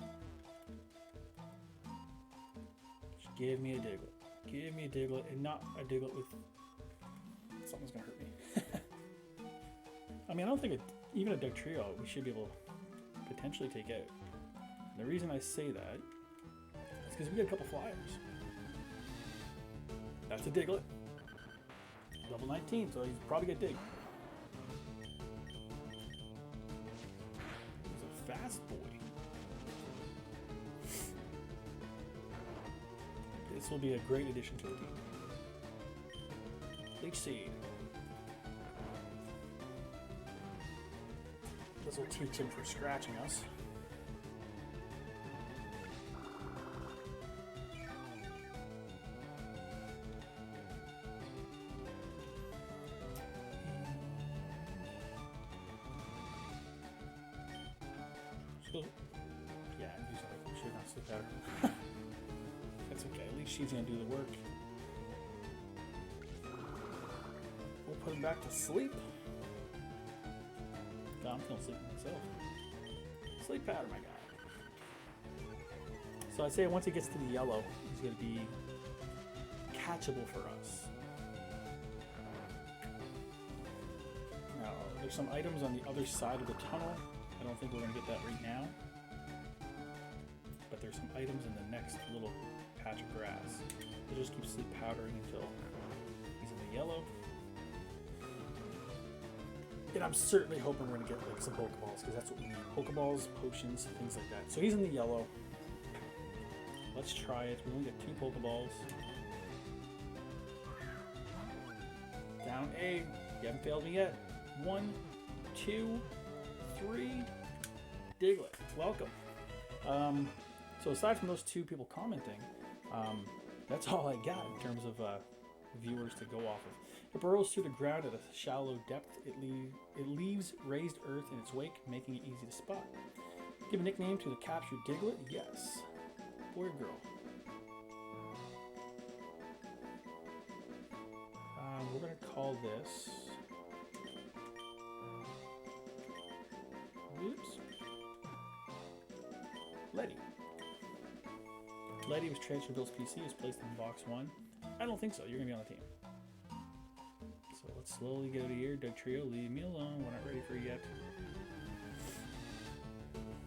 Just give me a Diglett. Give me a Diglett, and not a Diglett with... Something's going to hurt me. I mean, I don't think even a Dugtrio we should be able to potentially take out. And the reason I say that is because we got a couple flyers. That's a Diglett. Level 19, so he's probably gonna dig. He's a fast boy. This will be a great addition to the team. Leech Seed. This will teach him for scratching us. Yeah, should not sleep better. That's okay. At least she's gonna do the work. We'll put him back to sleep. God, I'm feeling sleepy myself. Sleep powder, my guy. So I'd say once he gets to the yellow, he's gonna be catchable for us. Now, there's some items on the other side of the tunnel. I don't think we're going to get that right now. But there's some items in the next little patch of grass. We'll just keep sleep powdering until he's in the yellow. And I'm certainly hoping we're going to get like some Pokeballs, because that's what we need. Pokeballs, potions, things like that. So he's in the yellow. Let's try it. We only get 2 Pokeballs. Down A. You haven't failed me yet. 1, 2, 3. Diglett, welcome. So aside from those 2 people commenting, that's all I got in terms of viewers to go off of. It burrows through the ground at a shallow depth. It leaves raised earth in its wake, making it easy to spot. Give a nickname to the captured Diglett? Yes. Boy or girl? We're going to call this... Oops. Letty. Letty was transferred to Bill's PC, is placed in box 1. I don't think so. You're going to be on the team. So let's slowly get out of here. Dugtrio, leave me alone. We're not ready for it yet.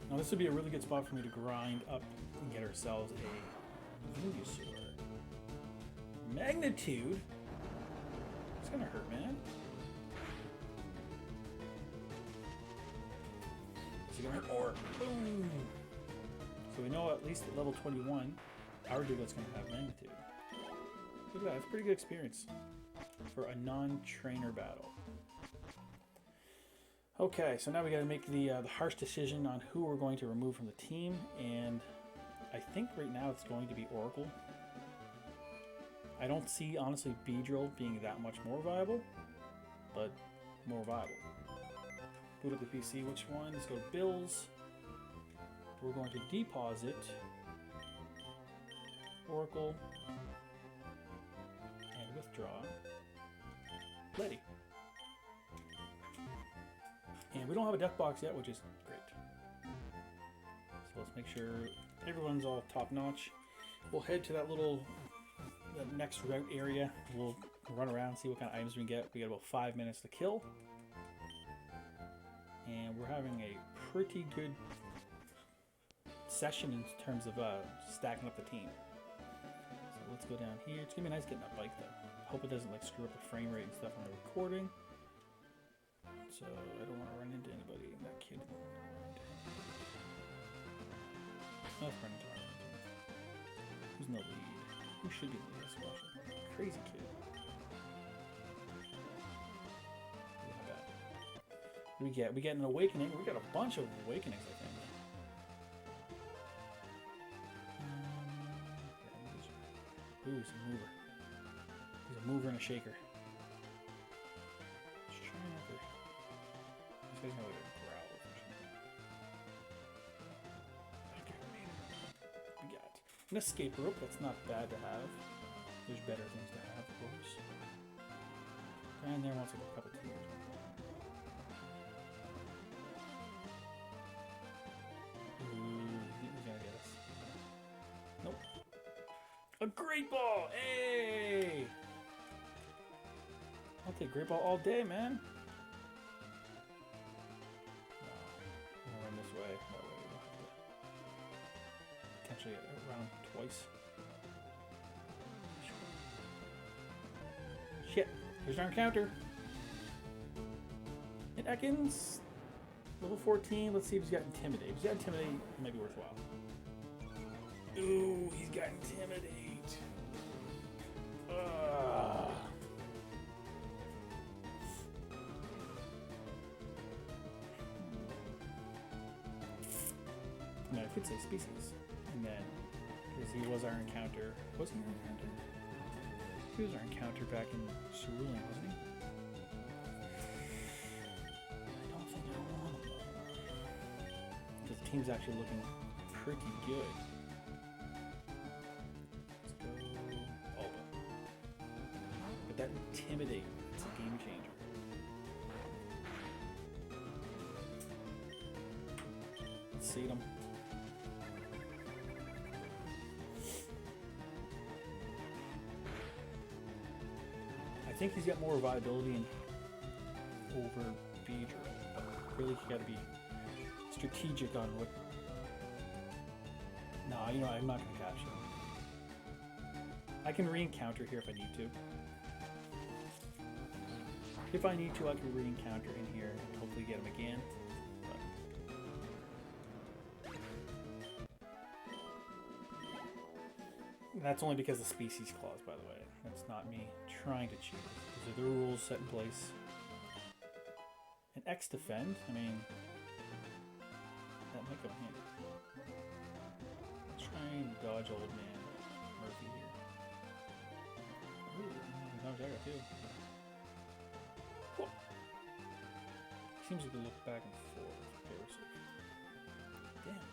Now this would be a really good spot for me to grind up and get ourselves a Venusaur. Magnitude? It's going to hurt, man. Or boom! So we know at least at level 21, our Diglett's going to have magnitude. Look at that, that's a pretty good experience for a non-trainer battle. Okay, so now we got to make the harsh decision on who we're going to remove from the team, and I think right now it's going to be Oracle. I don't see, honestly, Beedrill being that much more viable, but more viable. Boot up the PC. Which one? Let's go to Bills. We're going to deposit Oracle and withdraw Letty. And we don't have a death box yet, which is great. So let's make sure everyone's all top notch. We'll head to that next route area. We'll run around, see what kind of items we can get. We got about 5 minutes to kill. And we're having a pretty good session in terms of stacking up the team. So let's go down here. It's gonna be nice getting that bike though. Hope it doesn't like screw up the frame rate and stuff on the recording. So I don't want to run into anybody. That kid. Let's run into our Who's in the lead? Who should be in the lead? Crazy kid. Not bad. What do we get? We get an awakening. We got a bunch of awakenings, I think. Ooh, he's a mover. He's a mover and a shaker. Just trying not to. These guys know how to growl. Okay, we got an escape rope. That's not bad to have. There's better things to have, of course. And there wants a cup of tea. Ooh, he's gonna get us. Nope. A great ball! Hey! I'll take great ball all day, man. I'm gonna run this way. That way we don't have to potentially get around twice. Shit. Here's our encounter. And Ekans, level 14. Let's see if he's got Intimidate. If he's got Intimidate, it might be worthwhile. Ooh, he's got Intimidate. No, I could say species. And then, because he was our encounter. Was he our encounter? He was our encounter back in Cerulean, wasn't he? I don't think I want him. Because the team's actually looking pretty good. Let's go Alba. But that Intimidate, it's a game changer. Let's seed him. I think he's got more viability in over Beedrill, but really you gotta be strategic on what. No, you know, I'm not gonna capture him. I can re-encounter here if I need to. If I need to, I can re-encounter in here and hopefully get him again. And that's only because of the species clause, by the way. That's not me trying to cheat. These are the rules set in place. An X defend, I mean, that might come handy. Let's try and dodge old man Murphy here. Ooh, dodge that too. Cool. Seems like we look back and forth. Damn.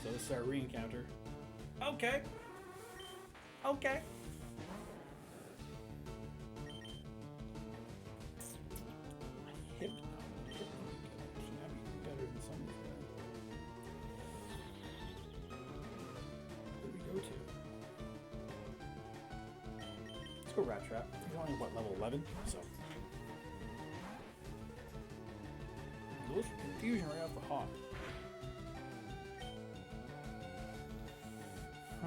So this is our re-encounter. Okay. Okay. My hip. Better than some of them. Where do we go to? Let's go Rat Trap. He's only what, level 11? So. Those are confusion right off the hop. I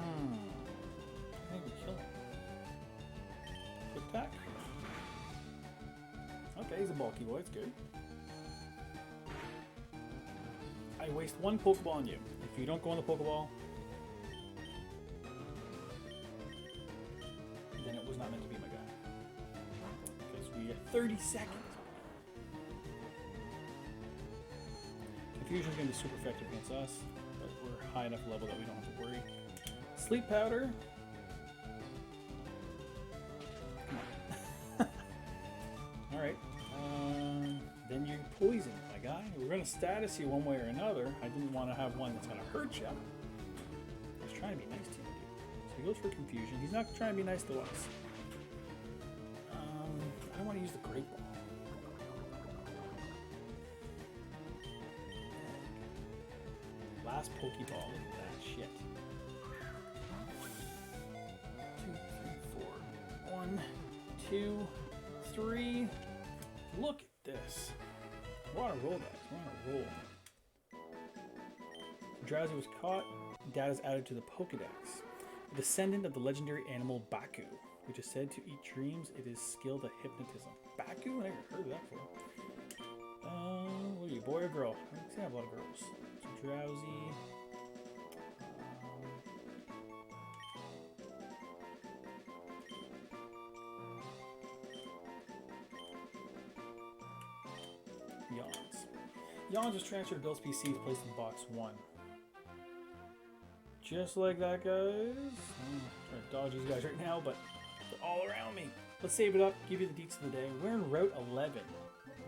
think we kill him. Quick attack. Okay, he's a bulky boy, it's good. I waste one Pokeball on you. If you don't go on the Pokeball, then it was not meant to be my guy. 30 seconds. Confusion's going to be super effective against us, but we're high enough level that we don't have to worry. Sleep powder. Alright. Then you poison, my guy. We're going to status you one way or another. I didn't want to have one that's going to hurt you. I was trying to be nice to you, dude. So he goes for confusion. He's not trying to be nice to us. I don't want to use the great ball. Last Pokeball. Look at that shit. 2, 3, 4. 1, 2, 3. Look at this. We're on a roll, guys. We're on a roll. Drowsy was caught. Data is added to the Pokedex. A descendant of the legendary animal Baku, which is said to eat dreams. It is skilled at hypnotism. Baku? I never heard of that before. What are you, boy or girl? I think I have a lot of girls. So Drowsy. Yawns was transferred to Bill's PC, placed in box 1. Just like that, guys. I'm trying to dodge these guys right now, but they're all around me. Let's save it up, give you the deets of the day. We're in Route 11.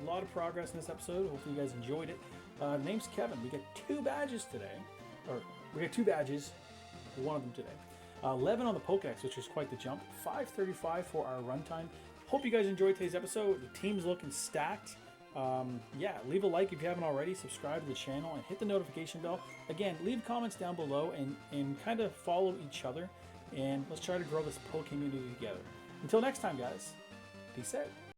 A lot of progress in this episode. Hopefully you guys enjoyed it. Name's Kevin. We get 2 badges today. Or, we get 2 badges. One of them today. 11 on the Pokedex, which is quite the jump. 5:35 for our runtime. Hope you guys enjoyed today's episode. The team's looking stacked. Yeah, leave a like if you haven't already, subscribe to the channel, and hit the notification bell. Again, leave comments down below and kind of follow each other, and let's try to grow this Po community together. Until next time, guys, peace out.